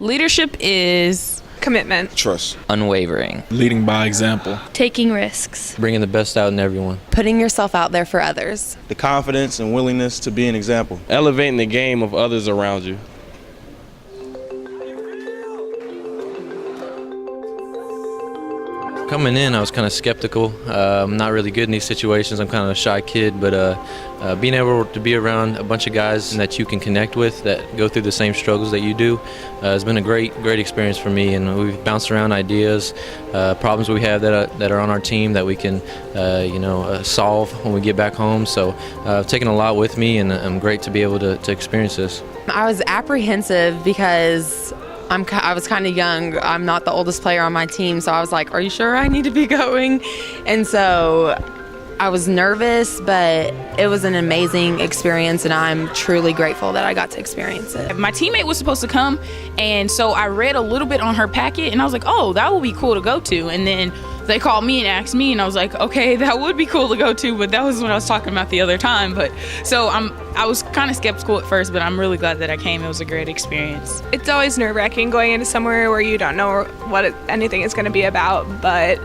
Leadership is commitment, trust, unwavering, leading by example, taking risks, bringing the best out in everyone, putting yourself out there for others, the confidence and willingness to be an example, elevating the game of others around you. Coming in, I was kind of skeptical. I'm not really good in these situations. I'm kind of a shy kid, but being able to be around a bunch of guys that you can connect with that go through the same struggles that you do has been a great experience for me. And we've bounced around ideas, problems we have that are on our team that we can, solve when we get back home. So I've taken a lot with me, and I'm great to be able to experience this. I was apprehensive because I was kind of young. I'm not the oldest player on my team, so I was like, are you sure I need to be going? And so I was nervous, but it was an amazing experience, and I'm truly grateful that I got to experience it. My teammate was supposed to come, and so I read a little bit on her packet, and I was like, oh, that would be cool to go to. And then they called me and asked me, and I was like, okay, that would be cool to go to, but that was when I was talking about the other time. But so I was kind of skeptical at first, but I'm really glad that I came. It was a great experience. It's always nerve-wracking going into somewhere where you don't know what anything is going to be about, but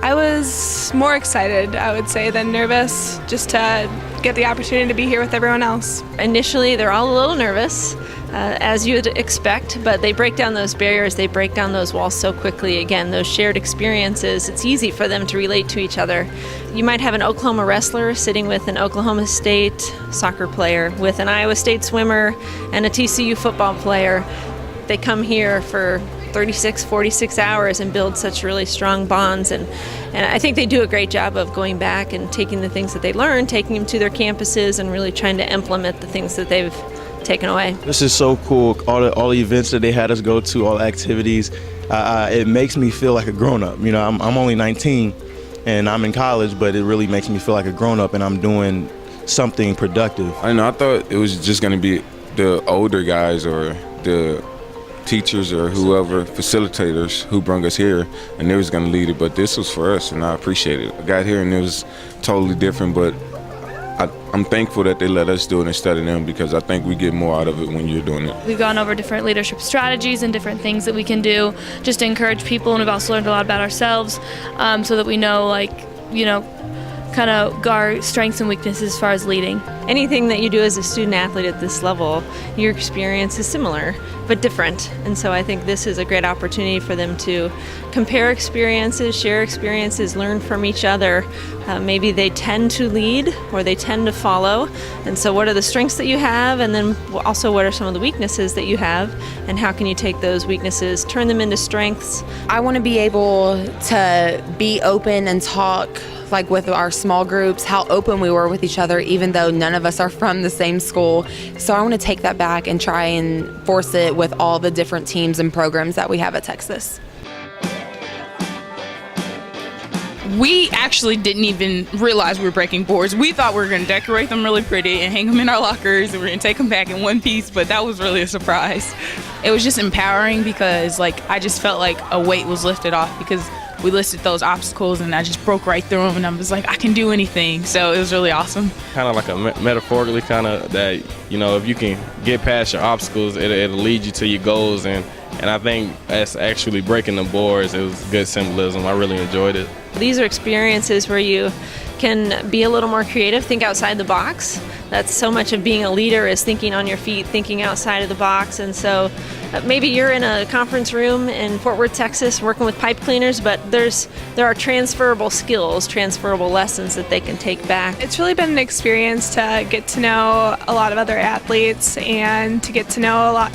I was more excited, I would say, than nervous, just to get the opportunity to be here with everyone else. Initially, they're all a little nervous, as you'd expect, but they break down those barriers, they break down those walls so quickly. Again, those shared experiences, it's easy for them to relate to each other. You might have an Oklahoma wrestler sitting with an Oklahoma State soccer player, with an Iowa State swimmer, and a TCU football player. They come here for 36, 46 hours and build such really strong bonds. And I think they do a great job of going back and taking the things that they learned, taking them to their campuses, and really trying to implement the things that they've taken away. This is so cool. All the events that they had us go to, all the activities, it makes me feel like a grown-up. You know, I'm only 19 and I'm in college, but it really makes me feel like a grown-up, and I'm doing something productive. I thought it was just going to be the older guys or the teachers or whoever, facilitators who brought us here, and they was going to lead it, but this was for us, and I appreciate it. I got here and it was totally different, but I'm thankful that they let us do it instead of them, because I think we get more out of it when you're doing it. We've gone over different leadership strategies and different things that we can do just to encourage people, and we've also learned a lot about ourselves, so that we know, kind of our strengths and weaknesses as far as leading. Anything that you do as a student athlete at this level, your experience is similar but different, and so I think this is a great opportunity for them to compare experiences, share experiences, learn from each other. Maybe they tend to lead or they tend to follow, and so what are the strengths that you have, and then also what are some of the weaknesses that you have, and how can you take those weaknesses, turn them into strengths. I want to be able to be open and talk, like with our small groups, how open we were with each other, even though none of us are from the same school. So I want to take that back and try and force it with all the different teams and programs that we have at Texas. We actually didn't even realize we were breaking boards. We thought we were going to decorate them really pretty and hang them in our lockers, and we're going to take them back in one piece, but that was really a surprise. It was just empowering because I just felt like a weight was lifted off, because we listed those obstacles and I just broke right through them, and I was like, I can do anything. So it was really awesome. Kind of like a metaphorically kind of that, if you can get past your obstacles, it'll lead you to your goals. And I think that's actually breaking the boards. It was good symbolism. I really enjoyed it. These are experiences where you can be a little more creative, think outside the box. That's so much of being a leader, is thinking on your feet, thinking outside of the box. And so maybe you're in a conference room in Fort Worth, Texas, working with pipe cleaners, but there are transferable skills, transferable lessons that they can take back. It's really been an experience to get to know a lot of other athletes and to get to know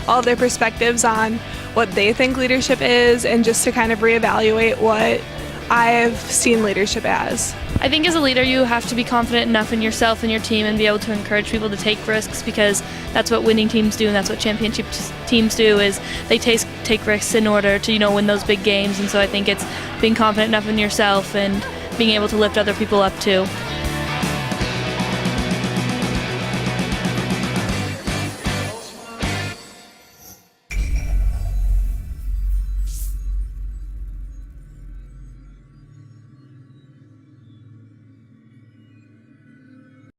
all of their perspectives on what they think leadership is, and just to kind of reevaluate what I've seen leadership as. I think as a leader you have to be confident enough in yourself and your team and be able to encourage people to take risks, because that's what winning teams do and that's what championship teams do, is they take risks in order to win those big games. And so I think it's being confident enough in yourself and being able to lift other people up too.